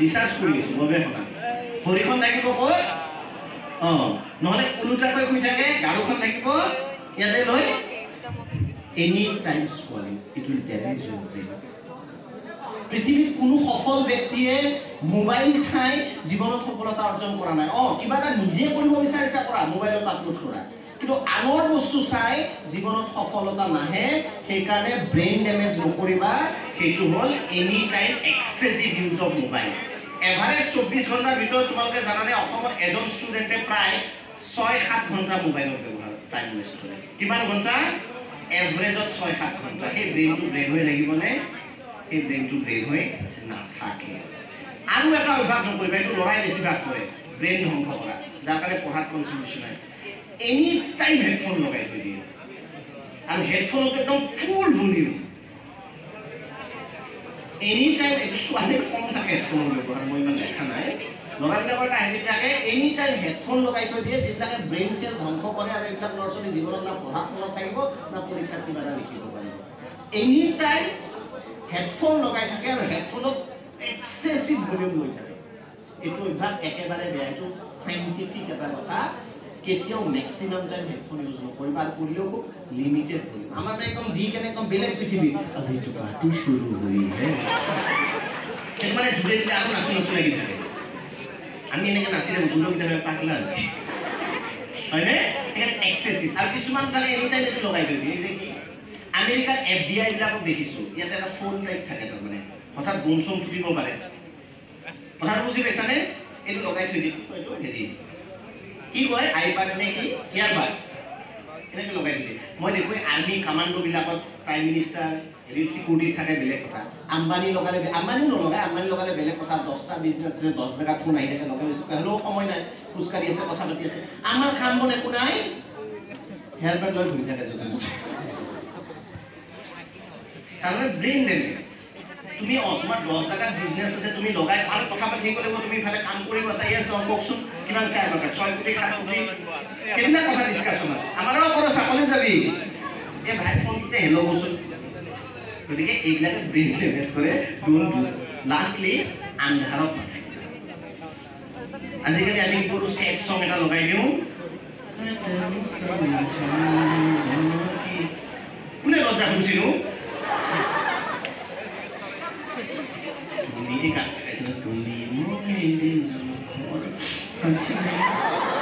Recharge কৰি আছো গৱেষণা ভৰিখন থাকিব ক'ত নহ'লে ওলোটাকৈ শুই থাকে গাৰুখন থাকিব ইয়াতে লৈ any time scrolling it will damage Euro brain পৃথিৱীত কোনো সফল ব্যক্তিয়ে মোবাইল চাই জীৱনত সফলতা অৰ্জন কৰা নাই কিবা এটা নিজে কৰিব বিচাৰিছা কৰা মোবাইলত আপলোড কৰা কিন্তু আনৰ বস্তু চাই জীৱনত সফলতা নাহে সেইকাৰণে ব্ৰেইন ডেমেজ নকৰিবা সেইটো হ'ল any time excessive use of mobile average 24 ঘণ্টাৰ ভিতৰত তোমালোকে জানানে অসমত এজন ষ্টুডেণ্টে প্ৰায় 6-7 ঘণ্টা মোবাইলত ব্যৱহাৰ টাইম ৱেষ্ট কৰে কিমান ঘণ্টা এভাৰেজত 6-7 ঘণ্টা সেই ব্ৰেইনটো ব্ৰেইন হৈ থাকিবনে সেই ব্ৰেইনটো ব্ৰেইন হৈ নাথাকে আৰু এটা অভ্যাস নকৰিবা এইটো লৰাই বেছিভাগ কৰে ব্ৰেইন ধ্বংস কৰা যাৰ কাৰণে পঢ়াত কনচেন্ট্ৰেশ্যন হয় এনি টাইম হেডফোন লগাই থৈ দিয়ে আৰু হেডফোনত একদম ফুল ভলিউম এনি টাইম এইটো ছোৱালীৰ কম থাকে হেডফোনৰ ব্যৱহাৰ মই ইমান দেখা নাই ল'ৰাবিলাকৰ এটা হেবিট থাকে এনি টাইম হেডফোন লগাই থৈ দিয়ে যিবিলাকে ব্ৰেইন চেল ধ্বংস কৰে আৰু এইবিলাক ল'ৰা ছোৱালী জীৱনত না পঢ়াত মনত থাকিব না পৰীক্ষাত কিবা এটা লিখিব পাৰিব এনি টাইম হেডফোন লগাই থাকে আৰু হেডফোনত এক্সেছিভ ভলিউম লৈ থাকে এইটো অভ্যাস একেবাৰে বেয়া এইটো চাইণ্টিফিক এটা কথা কেতিয়াও মেক্সিমাম টাইম হেডফোন ইউজ নকৰিবা আৰু কৰিলেও খুব লিমিটেড ভলিউম আমাৰ একদম দি কেনে একদম বেলেগ পৃথিৱী अभी तो पार्टी शुरू हुई है সেইটো মানে জুড়ে দিলে আৰু নাচু নাচু লাগি থাকে আমি এনেকৈ নাচিলে দূৰক দেখে পাগলা হৈছি হয়নে সেইকাৰণে এক্সেছিভ আৰু কিছুমান কাৰণে এনি টাইম এইটো লগাই থৈ দিয়ে যে কি আমেৰিকাৰ FBI বিলাকক দেখিছো ইয়াতে এটা ফোন টাইপ থাকে তাৰমানে হঠাৎ বোম চম ফুটিব পাৰে হঠাৎ বুজি পাইছানে এইটো লগাই থৈ দিয়ে এইটো হেৰি কি কয় আইপ্যাড নে কি ইয়াৰবাড এনেকৈ লগাই থৈ দিয়ে মই দেখো আৰ্মি কামাণ্ডো বিলাকত প্ৰাইম মিনিষ্টাৰ হেৰি চিকিউৰিটিত থাকে বেলেগ কথা আম্বানী লগালে আম্বানীও নলগায় আম্বানী লগালে বেলেগ কথা 10টা বিজনেছ আছে 10 জেগাত ফোন আহি থাকে লগাই হ'লেও সময় নাই খোজকাঢ়ি আছে কথা পাতি আছে আমাৰ কাম বন একো নাই হেয়াৰবেণ্ড লৈ ঘূৰি থাকে য'তে ত'তে তাৰমানে ব্ৰেইন ডেমেজ তুমি তোমাৰ 10 জেগাত বিজনেছ আছে তুমি লগাই ভাল কথা পাতি থাকিব লাগিব তুমি ইফালে কাম কৰিব আছা ইয়েছ কওকচোন কিমান শ্বেয়াৰ মাৰ্কেট 6 কোটি 7 কোটি এইবিলাক কথা ডিছকাশ্যন হয় আমাৰো পৰা চাকলে যাবি এই ভাই ফোনটোতে হেল্ল' বচোন গতিকে এইবিলাকে ব্ৰেইন ডেমেজ কৰে ডোন্ট ডু লাষ্টলি আন্ধাৰত নাথাকিবা আজিকালি আমি কি কৰোঁ চেড সং এটা লগাই দিওঁ কোনে লজ্জা শুনিছিলো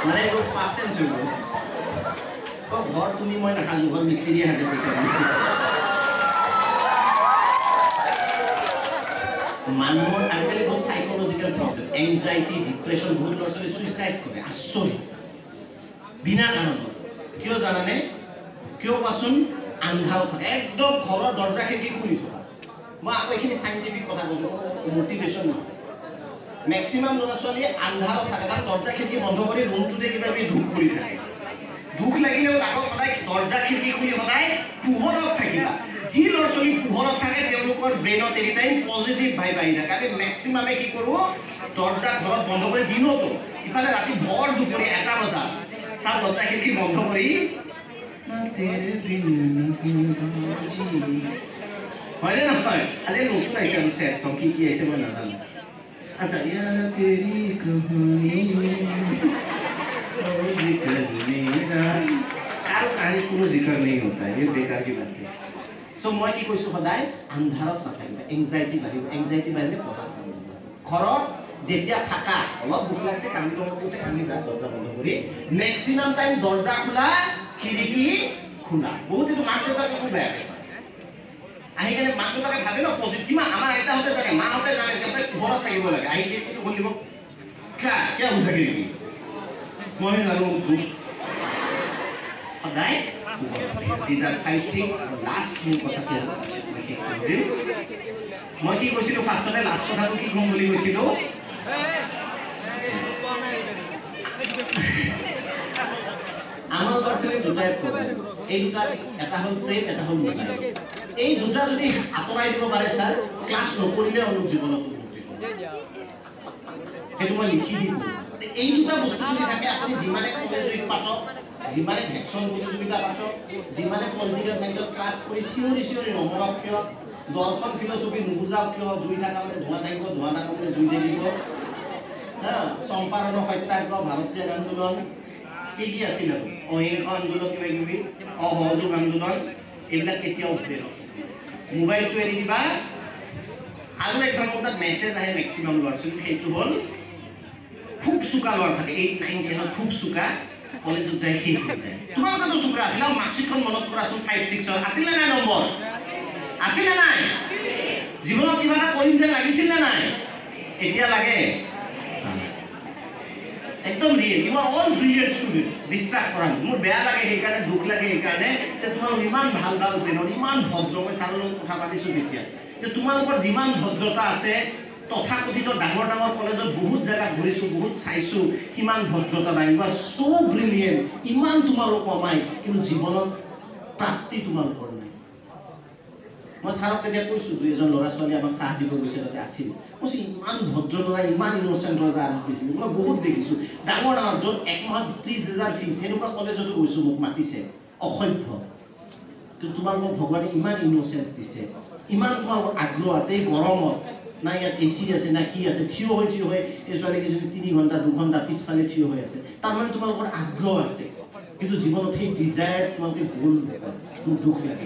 মানে এইটো পাষ্ট টেন্স হৈ গ'ল ঘৰ তুমি মই নাসাজো ঘৰ মিস্ত্ৰীয়ে সাজে পইচা মানুহৰ আজিকালি বহুত সাইকোলজিক্যাল প্ৰব্লেম এংজাইটি ডিপ্ৰেছন বহুত ল'ৰা ছোৱালী সুইচাইড কৰে আচৰিত বিনা কাৰণত কিয় জানানে কিয় কোৱাচোন আন্ধাৰত থাকে একদম ঘৰৰ দৰ্জা খিৰিকী খুলি থকা মই আকৌ এইখিনি সাইণ্টিফিক কথা কৈছোঁ মটিভেশ্যন নহয় মেক্সিমাম ল'ৰা ছোৱালীয়ে আন্ধাৰত থাকে তাৰ দৰ্জা খিৰিকী বন্ধ কৰি ৰুমটোতে কিবা কিবি ধূপ কৰি থাকে দুখ লাগিলেও লাগক সদায় দৰ্জা খিৰিকী খুলি সদায় পোহৰত থাকিবা যি ল'ৰা ছোৱালী পোহৰত থাকে তেওঁলোকৰ ব্ৰেইনত এনি টাইম পজিটিভ ভাইব আহি থাকে আমি মেক্সিমামে কি কৰোঁ দৰ্জা ঘৰত বন্ধ কৰি দিনতো ইফালে ৰাতি ভৰ দুপৰীয়া 1টা বজাত চাওঁ দৰ্জা খিৰিকী বন্ধ কৰি হয়নে নহয় আজি নতুন আহিছে আমি চেড সং কি আহিছে মই নাজানো আচ্ছা ইয়াৰ তেৰি কহানী কাৰো কাহিনী কোনো জিকৰ নাই হতা এই বেকাৰ কি বাত সো মই কি কৈছো সদায় আন্ধাৰত নাথাকিবা এংজাইটি বাঢ়িলে পঢ়া ঘৰত যেতিয়া থাকা অলপ ভোক লাগছে কান্দিব মন গৈছে কান্দিবা দৰ্জা বন্ধ কৰি মেক্সিমাম টাইম দৰ্জা খোলা খিৰিকী খোলা বহুত এইটো মাক দেউতাকে খুব বেয়া পায় আহি কেনে মাক দেউতাকে ভাবে ন পজিটিভ কিমান আমাৰ আইতাহঁতে জানে মাহঁতে জানে যে পোহৰত থাকিব লাগে আহি খিৰিকীটো খুলিব কিয় হৈ থাকে নেকি মই জানো দুখ সদায় These are 5 things. Last মোৰ কথাটো হ'ব তাৰপিছত মই শেষ কৰি দিম মই কি কৈছিলোঁ ফাৰ্ষ্টতে লাষ্ট কথাটো কি ক'ম বুলি কৈছিলোঁ আমাৰ ল'ৰা-ছোৱালী দুটাই প্ৰব্লেম এই দুটা এটা হ'ল প্ৰেম এটা হ'ল মোবাইল এই দুটা যদি আঁতৰাই দিব পাৰে ছাৰ ক্লাছ নকৰিলে অলপ জীৱনত উন্নতি হ'ব সেইটো মই লিখি দিম এই দুটা বস্তু যদি থাকে আপুনি যিমানে কলেজ উইক পাতক যিমানে ভেকচন প্ৰতিযোগিতা পাতক যিমানে পলিটিকেল সায়েন্সত ক্লাছ কৰি চিঞৰি নমৰক কিয় দৰ্শন ফিলচফি নুবুজাও কিয় জুই থকা মানে ধোঁৱা থাকিব ধোঁৱা থকা মানে জুই থাকিব হা চম্পাৰণৰ সত্যাগ্ৰহ ভাৰতীয় আন্দোলন কি কি আছিল আৰু অহিংস আন্দোলন কিবা কিবি অসহযোগ আন্দোলন এইবিলাক কেতিয়াও উঠে মোবাইলটো এৰি দিবা আৰু এক ধৰণৰ তাত মেছেজ আহে মেক্সিমাম ল'ৰা ছোৱালী সেইটো হ'ল খুব চোকা ল'ৰা থাকে 8, 9, 10 খুব চোকা কলেজত যায় শেষ হৈ যায় তোমালোকেতো চোকা আছিল আৰু মাৰ্কশ্বিটখন মনত কৰাচোন 5, 6 আছিল নে নাই নম্বৰ আছিল নে নাই জীৱনত কিবা এটা কৰিম যেন লাগিছিল নে নাই এতিয়া লাগে একদম real you are all brilliant students বিশ্বাস কৰা মোৰ বেয়া লাগে সেইকাৰণে দুখ লাগে সেইকাৰণে যে তোমালোক ইমান ভাল ভাল ব্ৰেইনত ইমান ভদ্ৰ মই ছাৰৰ লগত কথা পাতিছোঁ তেতিয়া যে তোমালোকৰ যিমান ভদ্ৰতা আছে তথাকথিত ডাঙৰ ডাঙৰ কলেজত বহুত জেগাত ঘূৰিছোঁ বহুত চাইছোঁ সিমান ভদ্ৰতা নাই ইউ আৰ চ' ব্ৰিলিয়েণ্ট ইমান তোমালোক কমাই কিন্তু জীৱনত প্ৰাপ্তি তোমালোকৰ নাই মই ছাৰক তেতিয়া কৈছোঁ 2 ল'ৰা ছোৱালী আমাক চাহ দিব গৈছে তাতে আছিল কৈছোঁ ইমান ভদ্ৰ ল'ৰা ইমান ইন'চেণ্ট ল'ৰা পৃথিৱীত মই বহুত দেখিছোঁ ডাঙৰ ডাঙৰ য'ত 1 মাহত 30,000 ফিজ সেনেকুৱা কলেজতো গৈছোঁ মোক মাতিছে অসভ্য কিন্তু তোমালোকক ভগৱানে ইমান ইন'চেঞ্চ দিছে ইমান তোমালোকৰ আগ্ৰহ আছে এই গৰমত না ইয়াত এচি আছে না কি আছে থিয় হৈ এই ছোৱালীকেইজনী 3 ঘণ্টা 2 ঘণ্টা পিছফালে থিয় হৈ আছে তাৰমানে তোমালোকৰ আগ্ৰহ আছে কিন্তু জীৱনত সেই ডিজায়াৰ তোমালোকে গ'ল মোৰ দুখ লাগে